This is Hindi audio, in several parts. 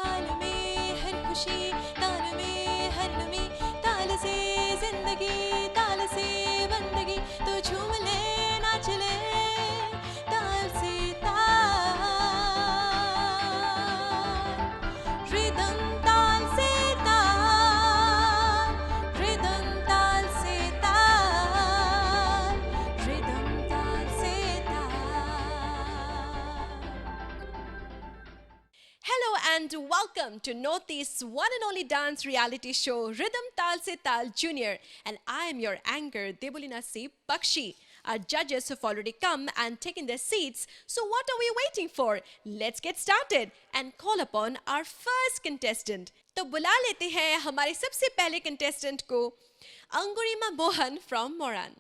ताल में हर खुशी, ताल में हर नमी, ताल से जिंदगी, ताल से बंदगी, तो झूम ले नाच ले ताल से ताल, रिदम ताल से ताल, रिदम ताल से ताल, रिदम ताल से ताल. Hello and welcome to Northeast's one and only dance reality show Rhythm Tal Se Tal Junior, and I am your anchor Debolina C. Bakshi. Our judges have already come and taken their seats, so what are we waiting for? Let's get started and call upon our first contestant. तो बुला लेते हैं हमारे सबसे पहले contestant को, Angurima Mohan from Moran.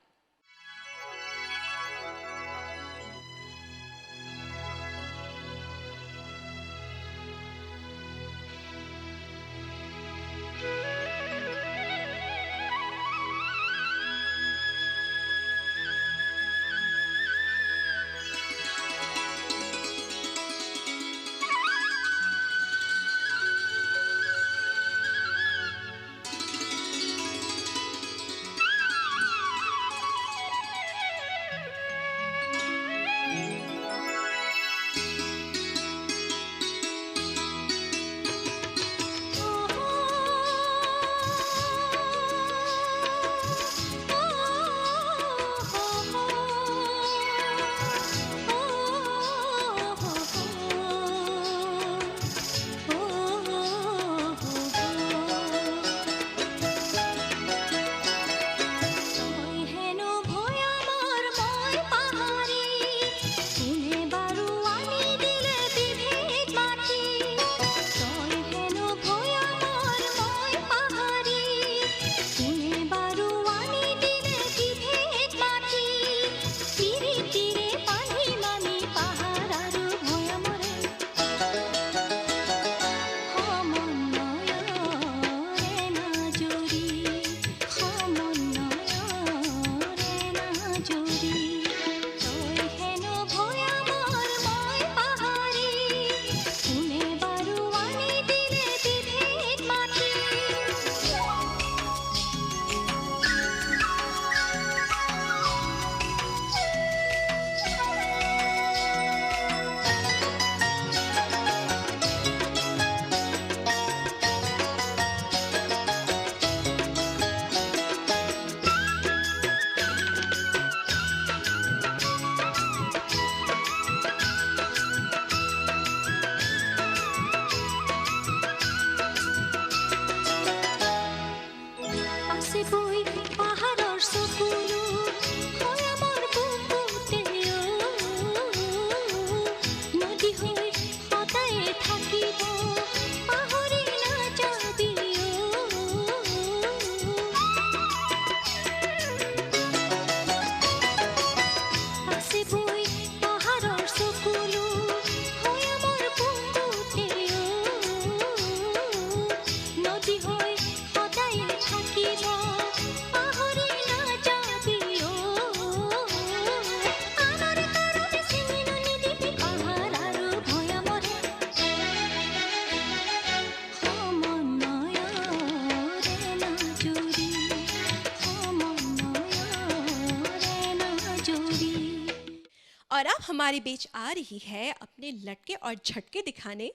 और अब हमारे बीच आ रही है अपने लटके और झटके दिखाने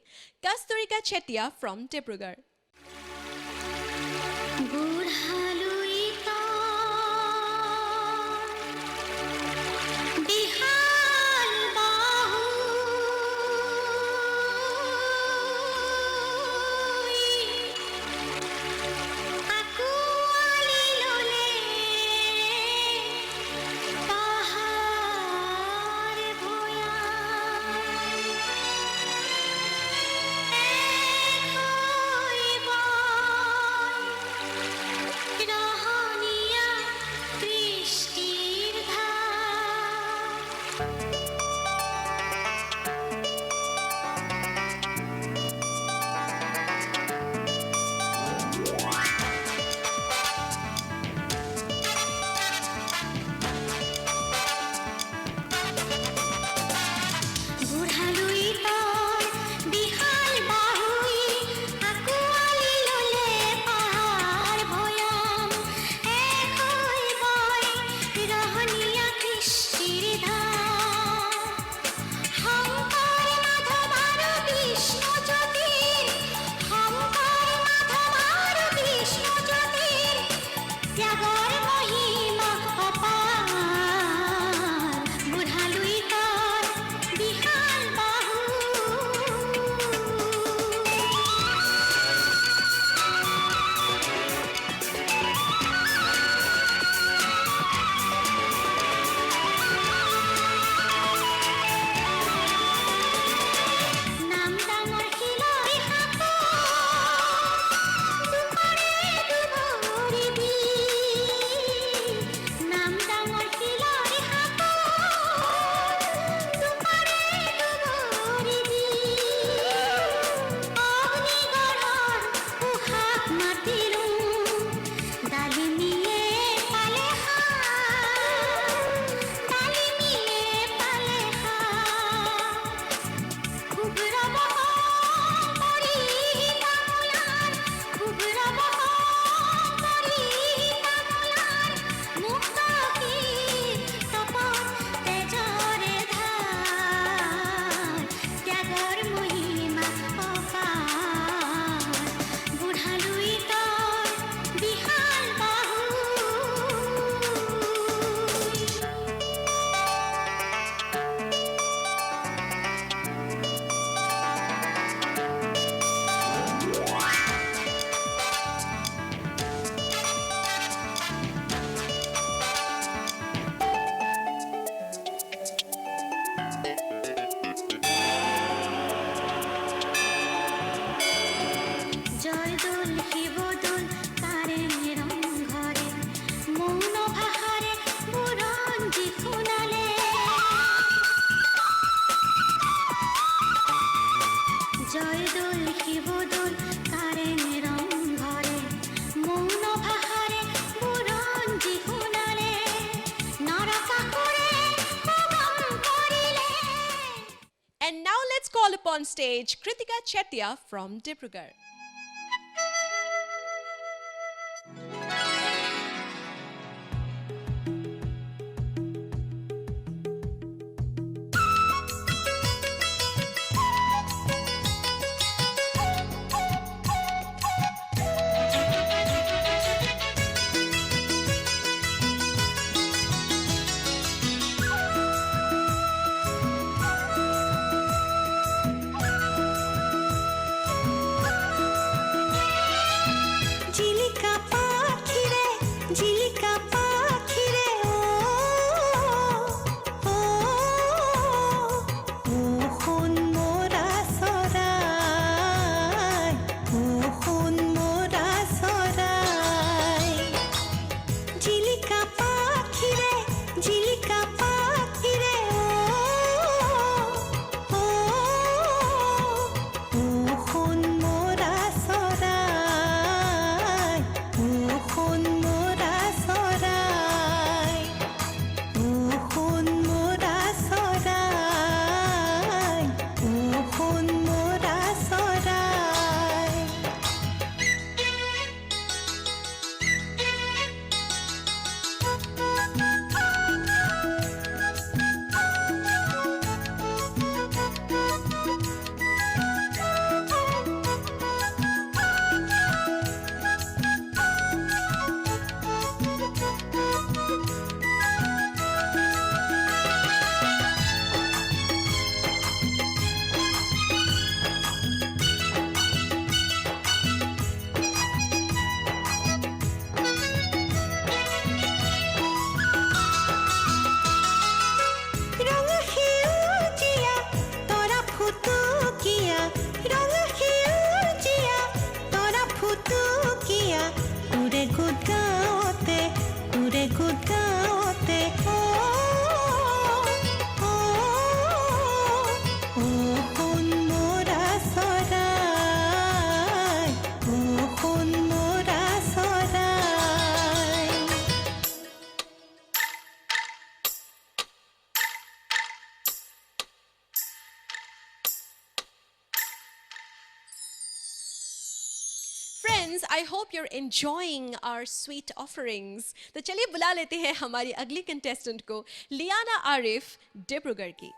Kasturika Chetia from Dibrugarh. on stage Kritika Chetia from Dibrugarh. Friends, I hope you're enjoying our sweet offerings. तो चलिए बुला लेते हैं हमारी अगली कंटेस्टेंट को, लियाना आरिफ, डिब्रूगढ़ की.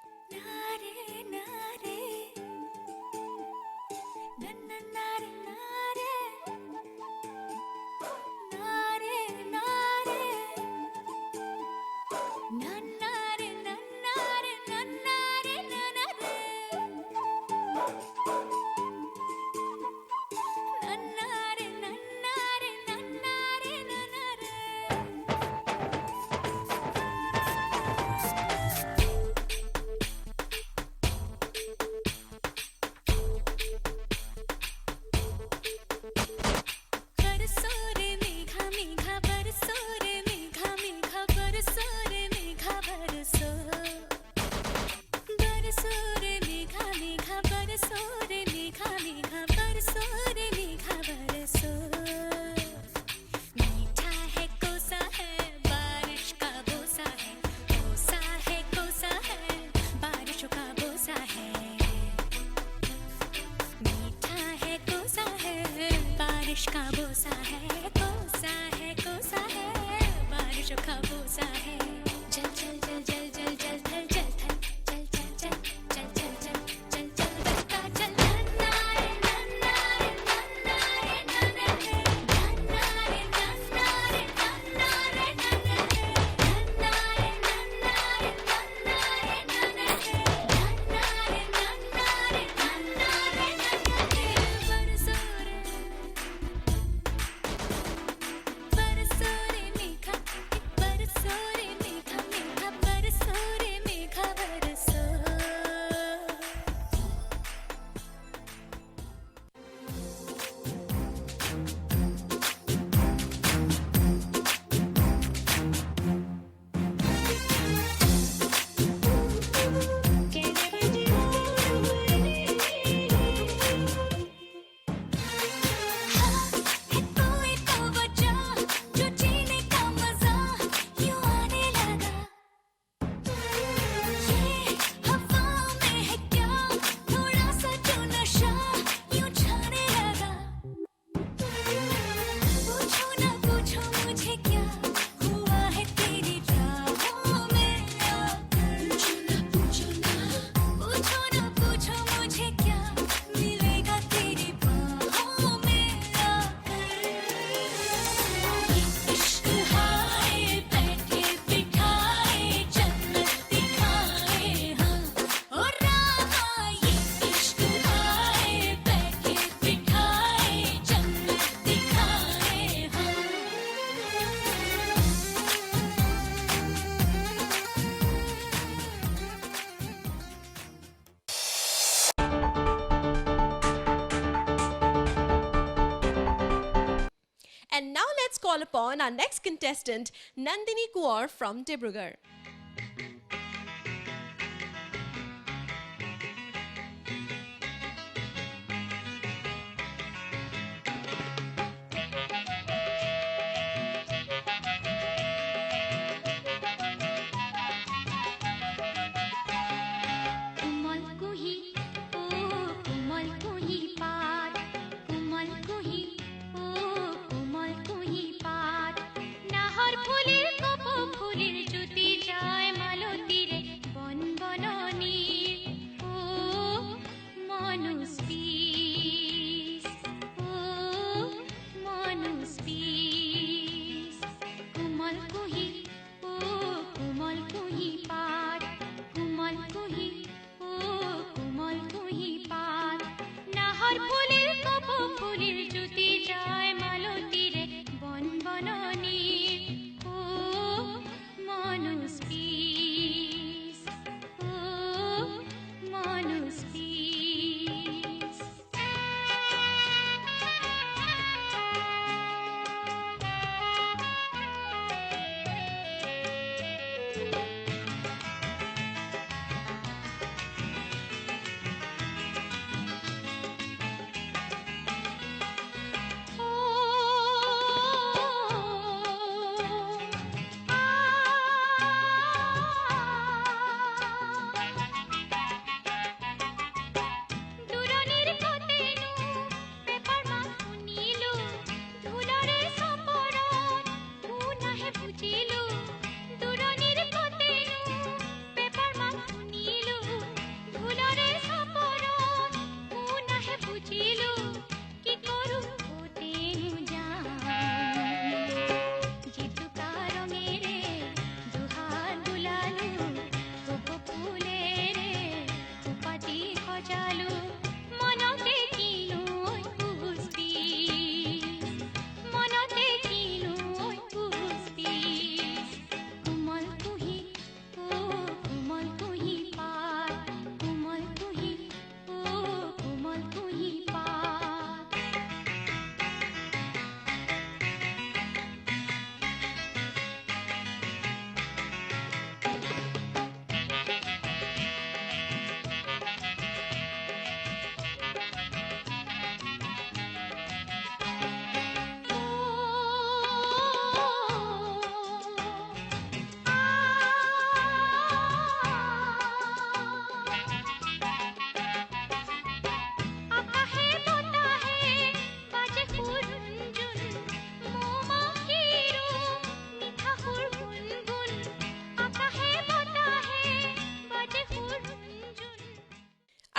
And now let's call upon our next contestant, Nandini Kuar from Dibrugarh.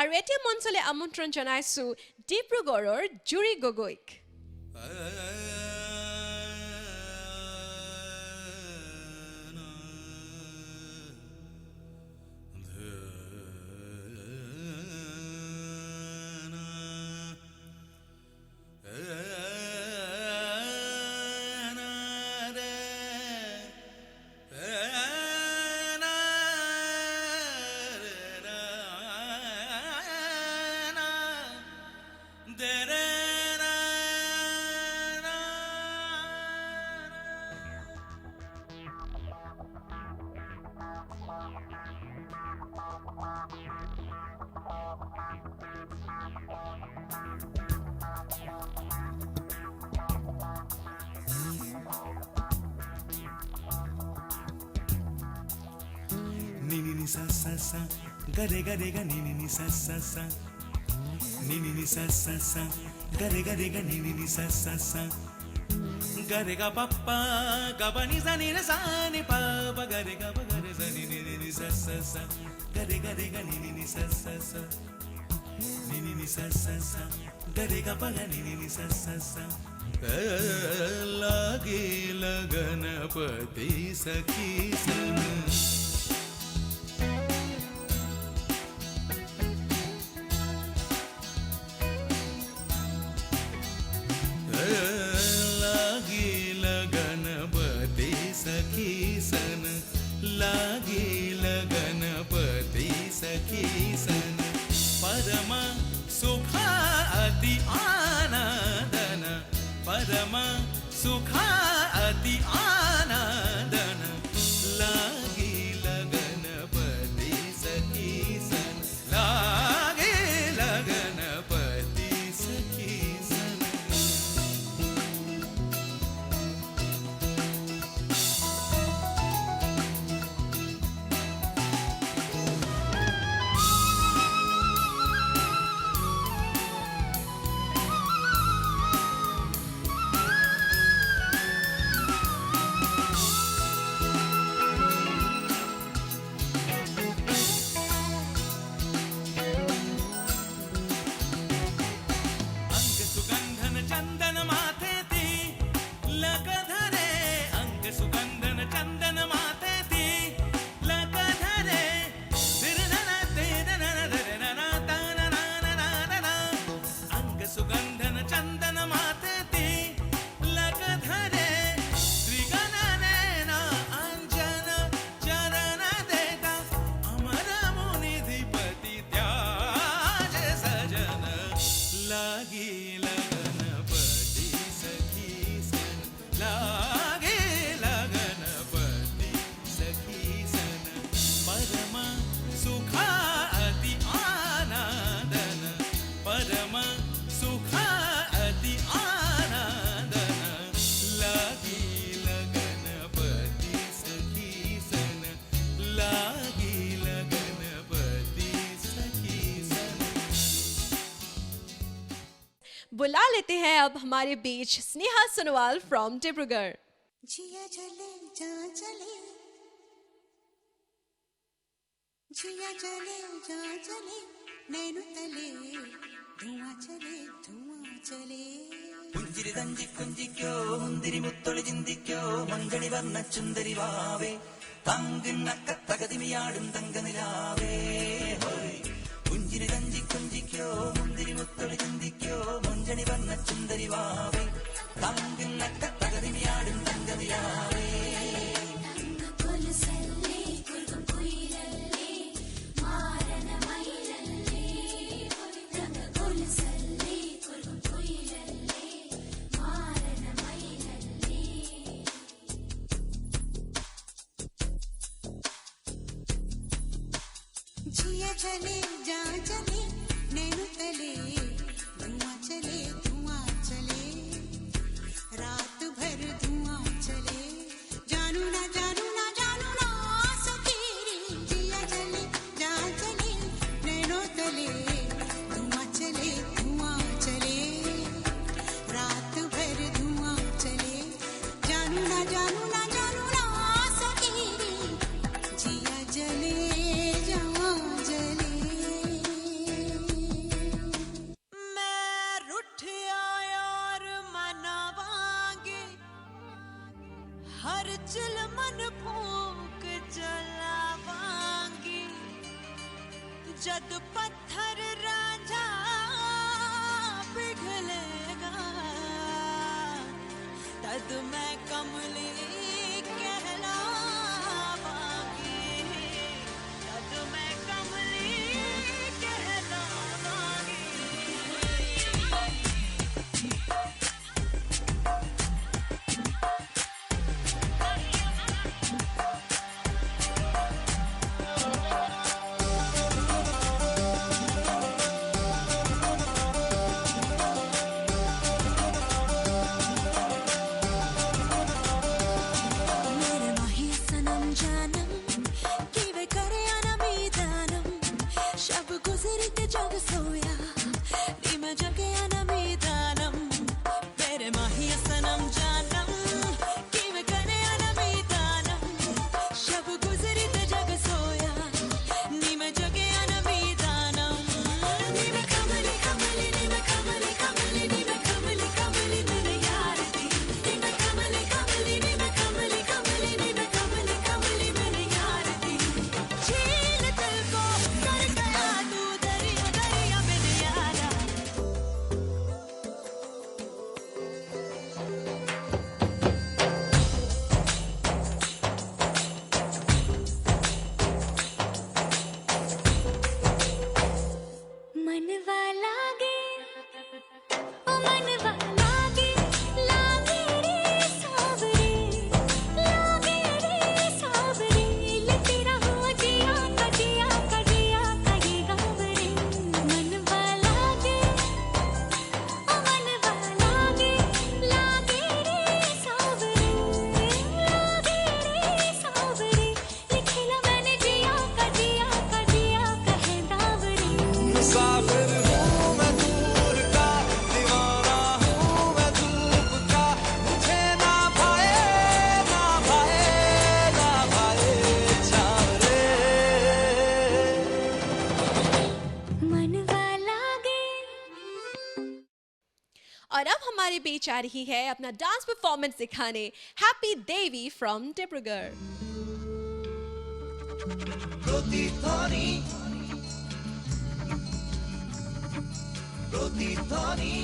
আৰু এতিয়া মঞ্চলৈ আমন্ত্ৰণ জনাইছো ডিব্ৰুগড়ৰ জুৰি গগৈক। Ni ni ni sa sa sa, ga re ga ni ni sa sa sa, ni ni sa sa sa, ga re ga ni ni sa sa sa, ga re ga pa pa, ga ba ni sa ni pa pa ga re sa ni ni sa sa sa, ga re ga ni sa sa sa, ni sa sa sa, ga re ga pa ga ni sa sa sa. लागे लगन पति सखी सन लागे लगन पति सखी सन लागे लगन पति सखी सन परम सुख अति आनंदन परम सुख बुला लेते हैं अब हमारे बीच स्नेहा सोनोवाल फ्रॉम डिब्रूगढ़। जिया चले जा चले, जिया चले जा चले, नैनु तले धुआं चले പുഞ്ചിരി തഞ്ചിക്കുഞ്ചിക്കോ മുന്തിരി മുത്തൊളി ചിന്തിക്കോ മഞ്ചണി വർണ്ണ ചുന്ദരി വാവേ തങ്കിണ്ണക്ക തകതിമിയാടും തങ്കനിലാവേ ഹോയ് പുഞ്ചിരി തഞ്ചിക്കുഞ്ചിക്കോ മുന്തിരി മുത്തൊളി ചിന്തിക്കോ മഞ്ചണി വർണ്ണ ചുന്ദരി വാവേ തങ്കിണ്ണക്ക തകതിമിയാടും തങ്കനിലാവേ जिया चले जा चले, नैनु तले धुआं चले, रात भर धुआं चले, जानू ना जानू ना जानू ना सकेरी। जिया चले जा चले, नैनु तले धुआं चले, रात भर धुआं चले, जानू ना जानू ना जानू ना सकेरी। जिया जले हर चिल मन फूक जलावांगी, जद पत्थर रांझा पिघलेगा, तद मैं कमली कहलावांगी, तद मैं कमली कहलावांगी। और अब हमारे बीच आ रही है अपना डांस परफॉर्मेंस दिखाने हैप्पी देवी फ्रॉम डिब्रूगढ़। প্রতিধ্বনি প্রতিধ্বনি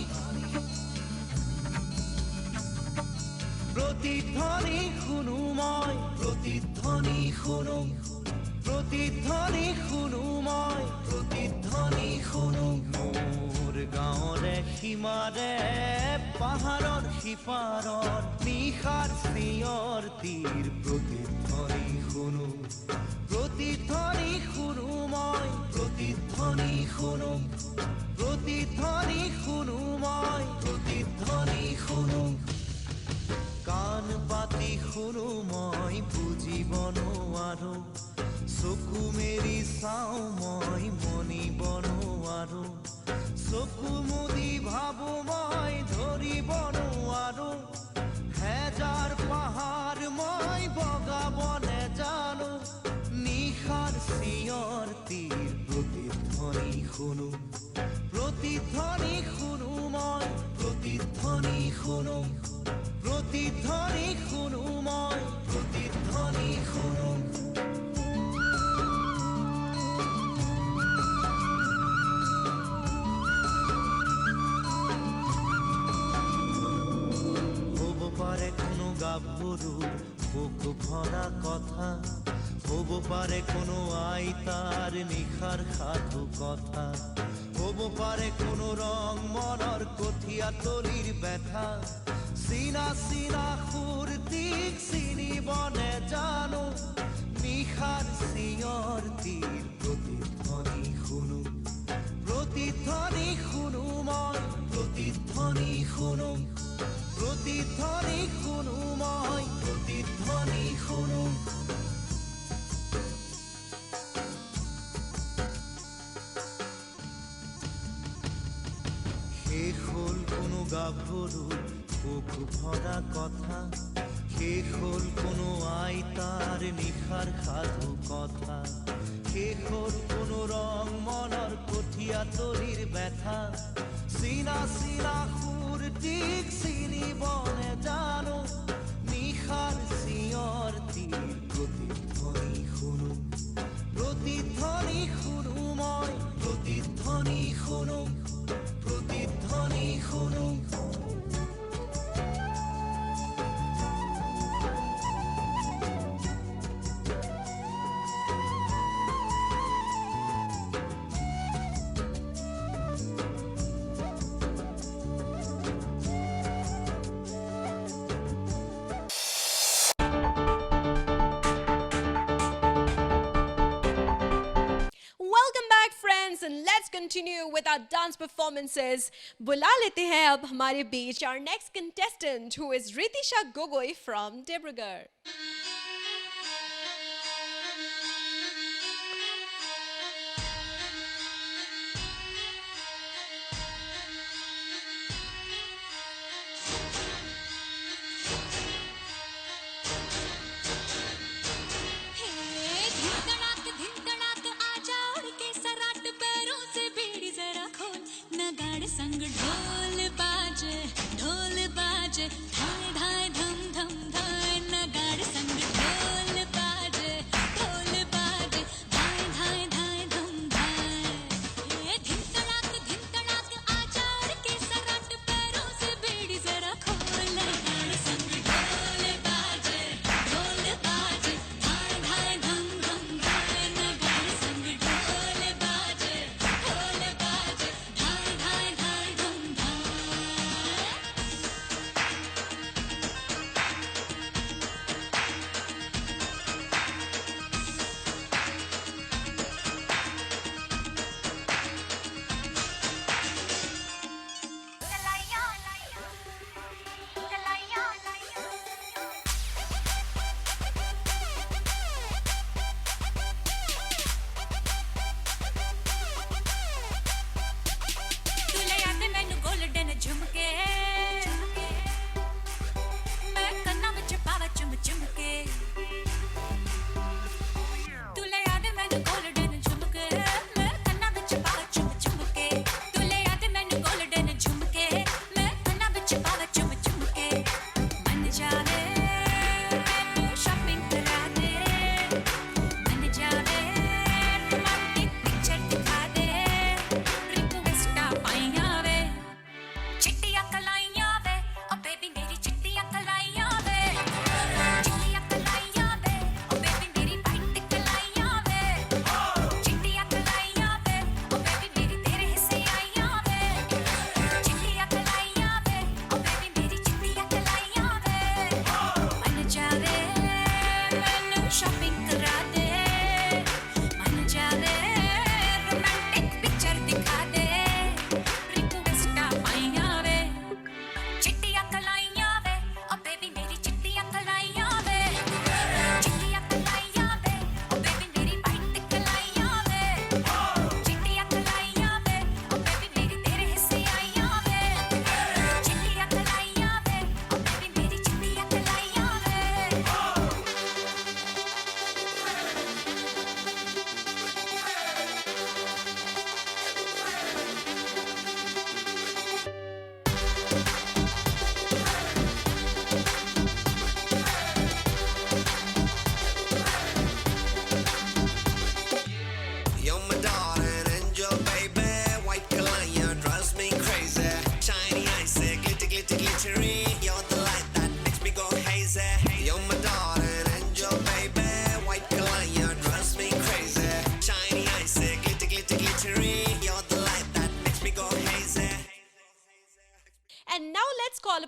প্রতিধ্বনি শুনো মই প্রতিধ্বনি শুনো প্রতিধ্বনি শুনো মই প্রতিধ্বনি শুনো মোৰ গাঁৱৰে সীমাৰে পাহাৰৰ সিপাৰৰ নিশাৰ চিঞৰ তীৰ প্ৰতিধ্বনি শুনো প্রতিধ্বনি শুনো মই প্রতিধ্বনি শুনো প্রতিধ্বনি শুনো মই প্রতিধ্বনি শুনো কাণ পাতি শুনো মই বুজিব নোৱাৰো চকু মেলি চাওঁ মই মনিব নোৱাৰো চকু মুদি ভাবো মই ধৰিবনো আৰু হেজাৰ পাহাৰ মই বগাবনে জানো নিশাৰ চিঞৰ তীৰ প্ৰতিধ্বনি শুনো প্ৰতিধ্বনি শুনো মই প্ৰতিধ্বনি শুনো প্ৰতিধ্বনি শুনো মই প্ৰতিধ্বনি শুনো হব পাৰে কোনো গাভৰুৰ বুক ভৰা কথা হব পাৰে কোনো আইতাৰ নিশাৰ সাধু কথা হব পাৰে কোনো ৰং মনৰ কঠীয়া তলিৰ ব্যথা চিনা চিনা সুৰটিক চিনিবনে জানো নিশাৰ চিঞৰ তীৰ প্ৰতিধ্বনি শুনো প্ৰতিধ্বনি শুনো মই প্ৰতিধ্বনি শুনো প্ৰতিধ্বনি শুনো মই প্ৰতিধ্বনি শুনো শেষ হ'ল কোনো গাভৰুৰ বুক ভৰা কথা শেষ হ'ল কোনো আইতাৰ নিশাৰ সাধু কথা শেষ হ'ল কোনো ৰং মনৰ কঠীয়া তলিৰ ব্যথা চিনা চিনা সুৰটিক চিনিবনে জানো নিশাৰ চিঞৰ তীৰ প্ৰতিধ্বনি শুনো প্ৰতিধ্বনি শুনো মই প্ৰতিধ্বনি শুনো প্ৰতিধ্বনি শুনো Welcome back, friends, and let's continue with our dance performances. बुला लेते हैं अब हमारे बीच our next contestant, who is Ritisha Gogoi from Dibrugarh. धिन तड़ाक आजा उड़ के सराट पैरों से बेड़ी जरा खोल नगाड़ संग ढोल बाजे ढाए ढाए धम धम धाए नगाड़ संग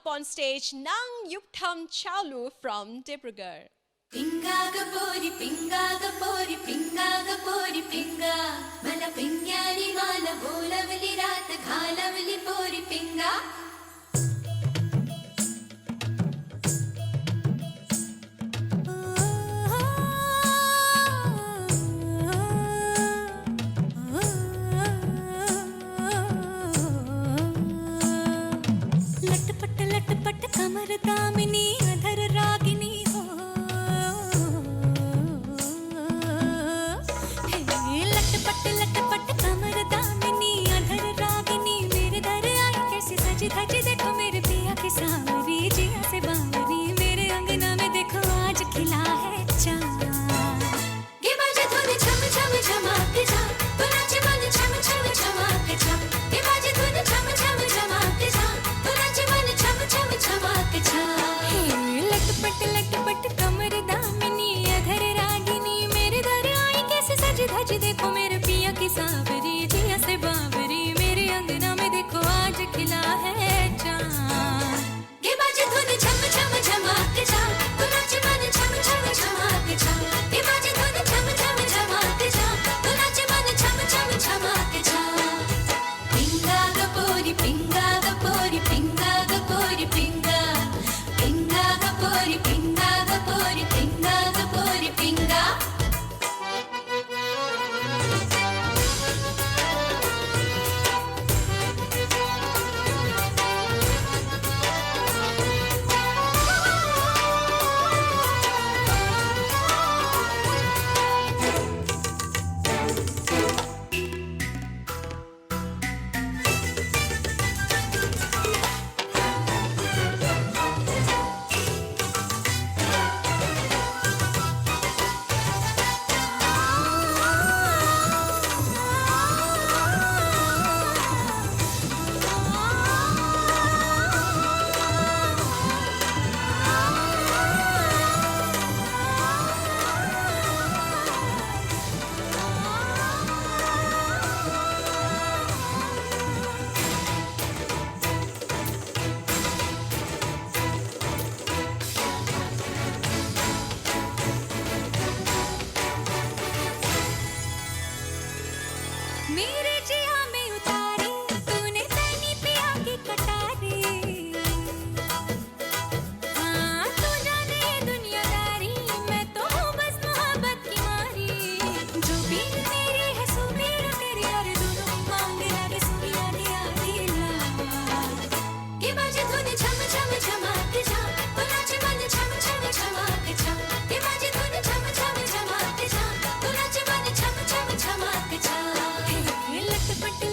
on stage Nang Yuktham Chalu from Dibrugarh. Pinga gapori pinga gapori pinga gapori pinga mala pingyani mala bolavli raat ghalavli pori pinga लटपट कमर दामिनी अधर रागिनी हो लटपट कमर दामिनी अधर रागिनी मेरे दर आई कैसी सज धज देखो मेरे पिया की सांवरी जिया से बावरी मेरे अंगना में देखो आज खिला है चांद ये बाजे धुन छम छम झमाक जा तो नाचे मन छम छम झमाक जा ये बाजे धुन छम छम झमाक जा तो नाचे मन छम छम झमाक जा लटपट कमर दामिनी अधर रागिनी मेरे दर आई कैसे सज धज देखो मेरे पिया की सांवरी जिया से बावरी मेरे अंगना में देखो आज खिला है चांद ये बाजे धुन छम छम झमाक जा तो नाचे मन छम छम झमाक जा ये बाजे धुन छम छम झमाक जा तो नाचे मन छम छम झमाक जा पिंगा गपोरी पिंगा गपोरी पिंगा गपोरी पिंगा पिंगा गपोरी पिंगा गपोरी पिंगा गपोरी पिंगा मेरे जिया में उतारी तूने तैनी पिया की कटारी हाँ तू जाने दुनियादारी मैं तो हूँ बस मोहब्बत की मारी जो भी मेरी है सुबीर तेरी और दोनों मांग लगे सुबिया दिया दिला ये बाजे धुन छम छम झमाक जा तो नाचे मन छम छम झमाक जा ये बाजे धुन छम छम झमाक जा तो नाचे मन छम छम झमाक जा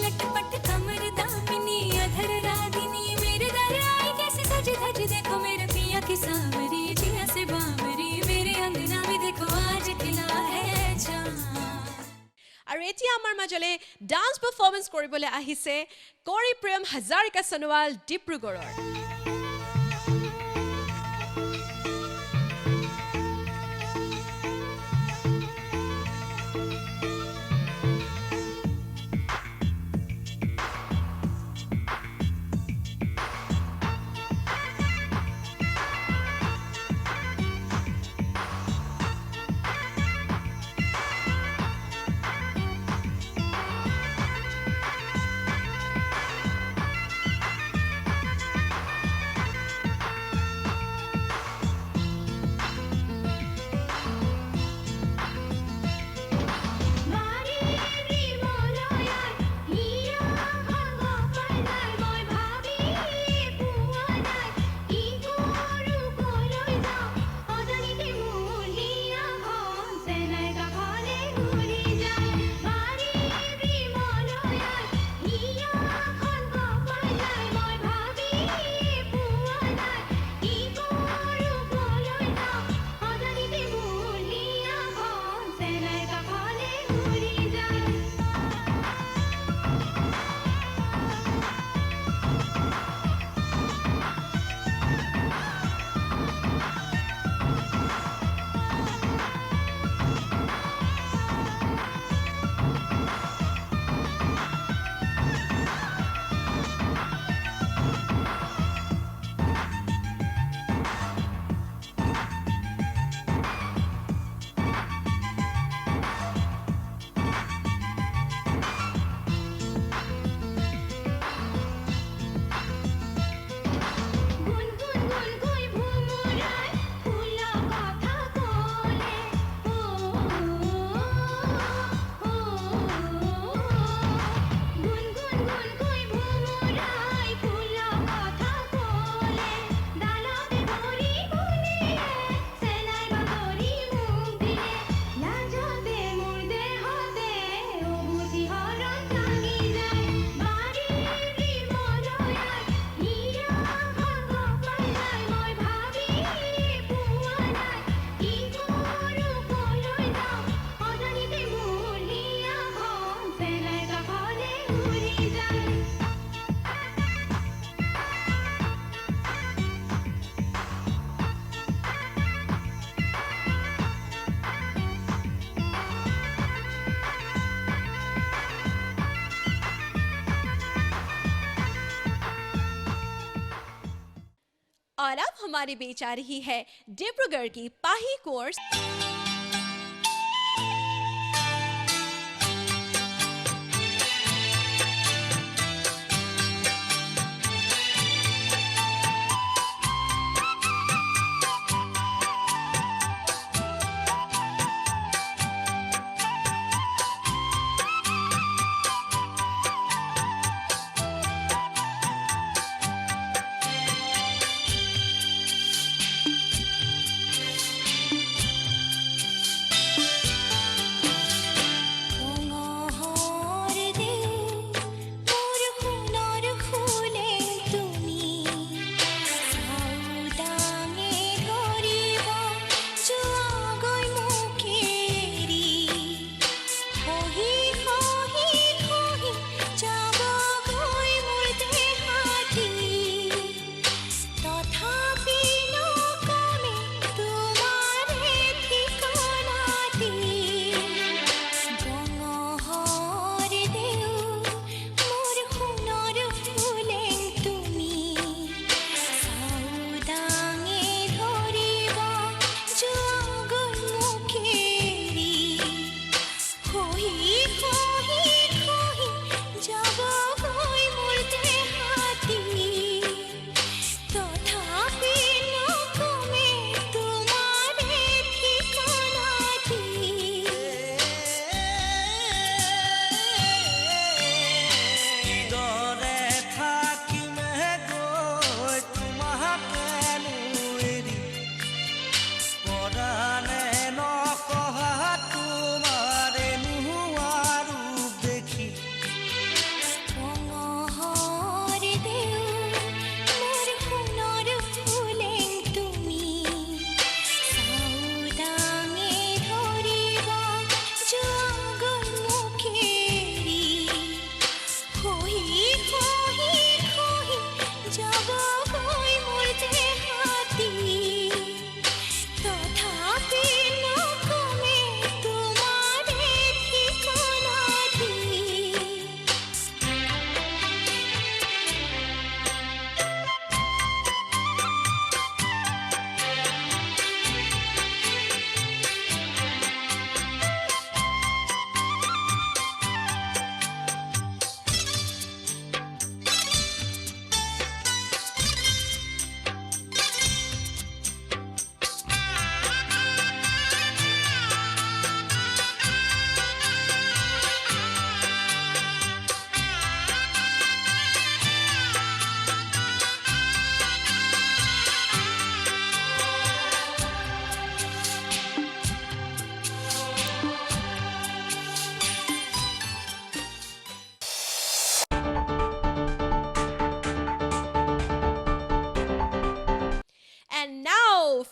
लटपट कमर दामिनी अधर रागिनी मेरे दर आई कैसे सज धज देखो मेरे पिया की सांवरी जिया से बावरी मेरे अंगना में देखो आज खिला है चांद আৰু এতিয়া আমাৰ মাজলে ডান্স পাৰফৰ্মেন্স কৰিবলৈ আহিছে কৰি প্ৰেম হাজাৰিকা সনোৱাল ডিব্ৰুগড়ৰ मारी और अब हमारे बीच आ रही है डिब्रूगढ़ की पाही course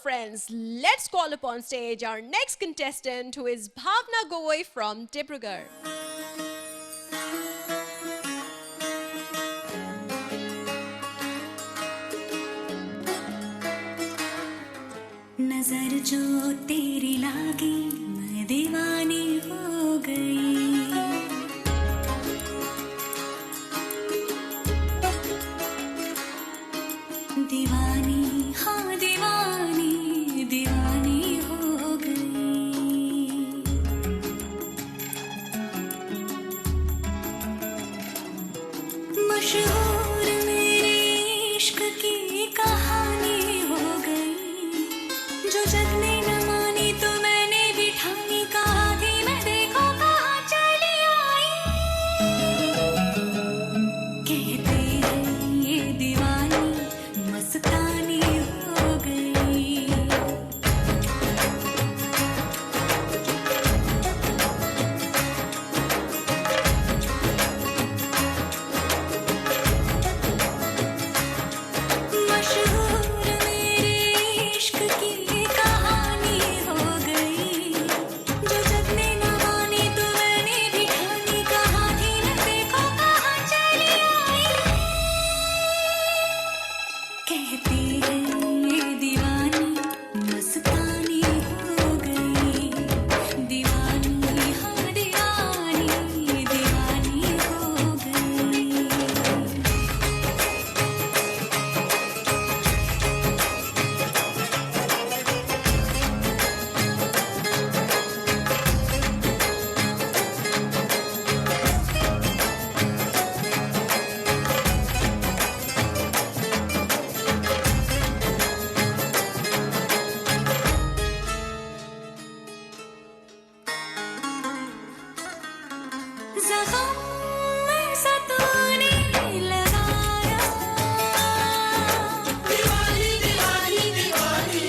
friends, let's call upon stage our next contestant who is Bhavna Gogoi from Dibrugarh. नजर जो तेरी लागी मैं दीवानी हो गई दीवानी हाँ दीवानी दीवानी हो गई मशहूर मेरे इश्क की कहानी हो गई जो जग ने न मानी तो मैंने भी ठानी कहा थी मैं देखो कहाँ चली आई कहते हैं ये दीवानी मस्तानी हो गई जख्म ऐसा तूने लगाया दीवानी दीवानी दीवानी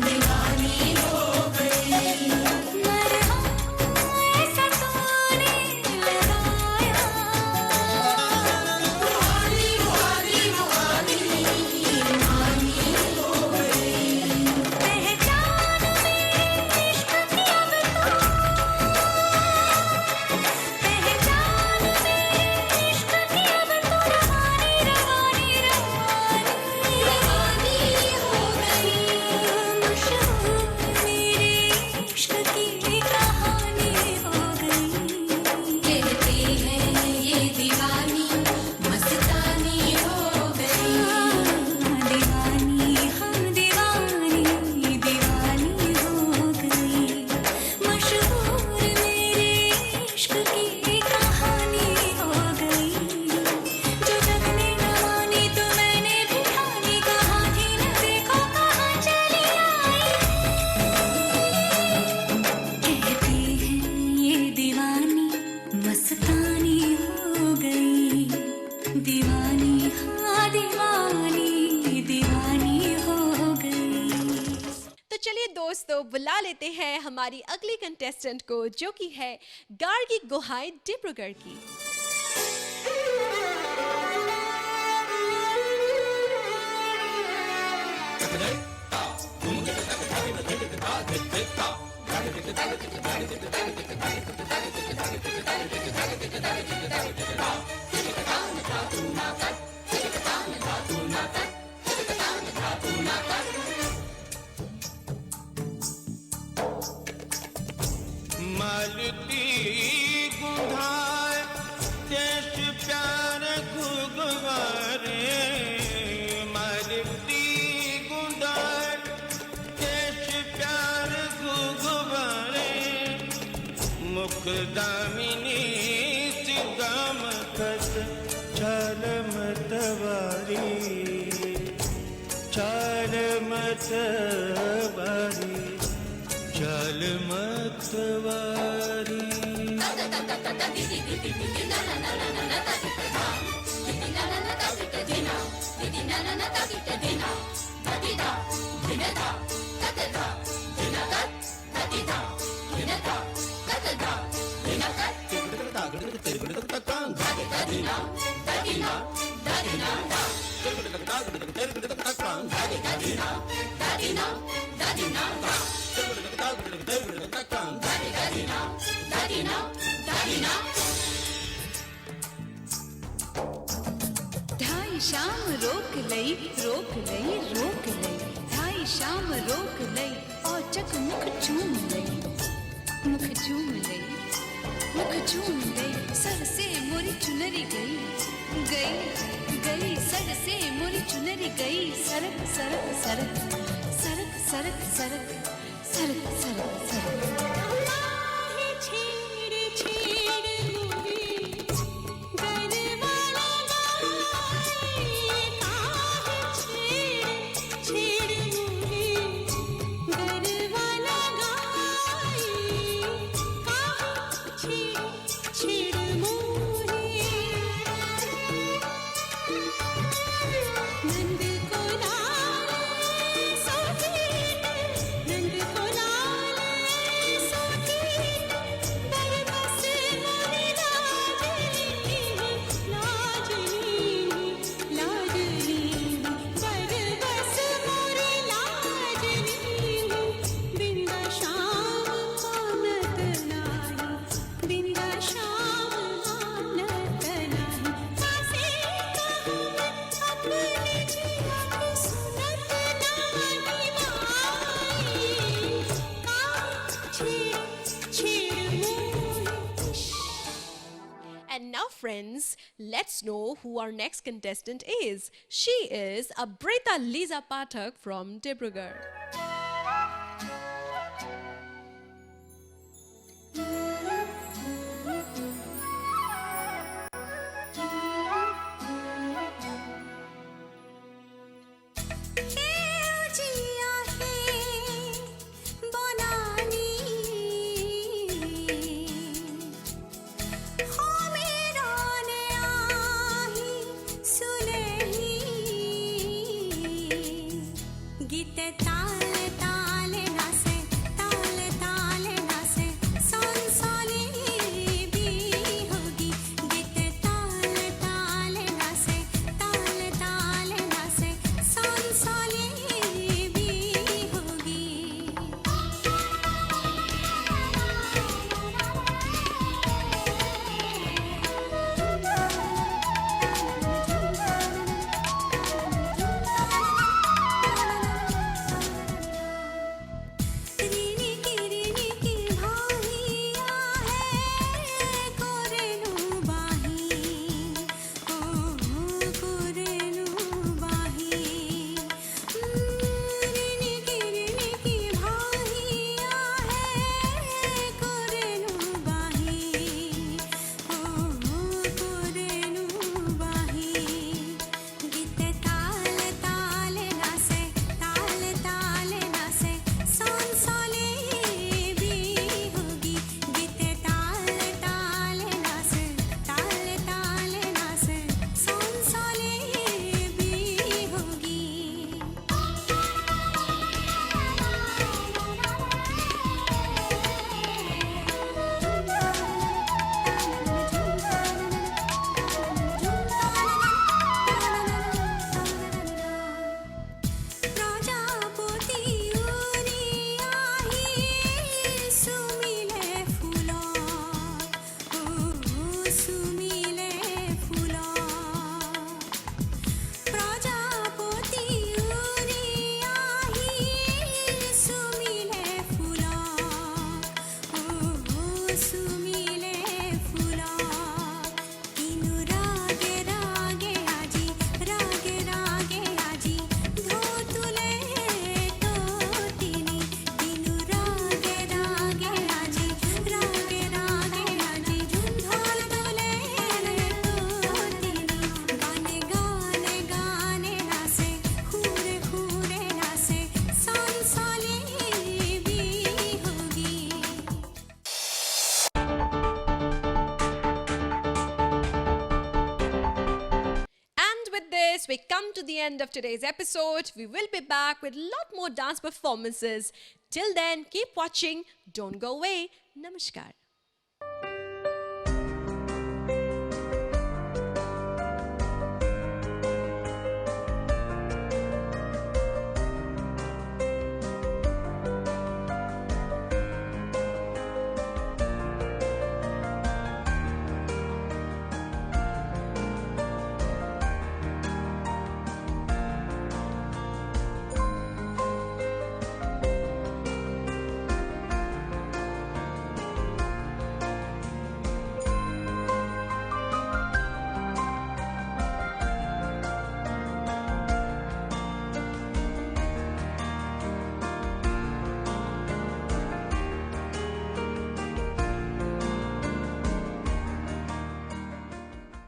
दीवानी हो गई मरहम ऐसा तूने लगाया रूहानी रूहानी रूहानी रूहानी हो गई पहचान में इश्क की अब तो पहचान में इश्क की अब तो रवानी रवानी रवानी रवानी हो गई मशहूर मेरे इश्क की कहानी हो गई कहते हैं ये दीवानी मस्तानी हो गई दीवानी हम दीवानी दीवानी हो गई मशहूर मेरे इश्क की कहानी हो गई जो जग ने न मानी तो मैंने भी ठानी कहाँ थी न देखो कहाँ चली आई कहते हैं ये दीवानी मस्तानी हो गई दीवानी हाँ दीवानी दीवानी हो गई तो चलिए दोस्तों बुला लेते हैं हमारी अगली कंटेस्टेंट को जो कि है गार्गी गुहाई डिब्रूगढ़ की। मालती गुंधाय देश प्यार गुगवारे मालती गुंधाय देश प्यार गुगवारे मुखदामिनी सिगामखत छल मतवारी छल मतवारी चल मतवारी ढाई शाम रोक लई रोक लई रोक लई ढाई शाम रोक लई और चक मुख चूम लई मुख चूम लई मुख चूम लई सर से मोरी चुनरी गई गई गई सर से मोरी चुनरी गई सरक सरक सरक सरक सरक सरक सरक सरक सरक छेड़ छेड़ मोरी गरवाला छेड़ मोरी गरवाला गाई छेड़ मोरी नंद को लाल सोती नंद को लाल सोती बरबस मोरी लाजनी लाजनी बरबस मोरी लाजनी बिंदा शाम मानत नाही बिंदा शाम मानत नाही कासे कहूँ मैं अपने जिया को सुनत नाही माई छेड़ छेड़ मोरी And now, friends, let's know who our next contestant is. She is Abrita Lisa Pathak from Dibrugarh. जिया है बनानी this, we come to the end of today's episode. We will be back with a lot more dance performances. Till then, keep watching. Don't go away. Namaskar.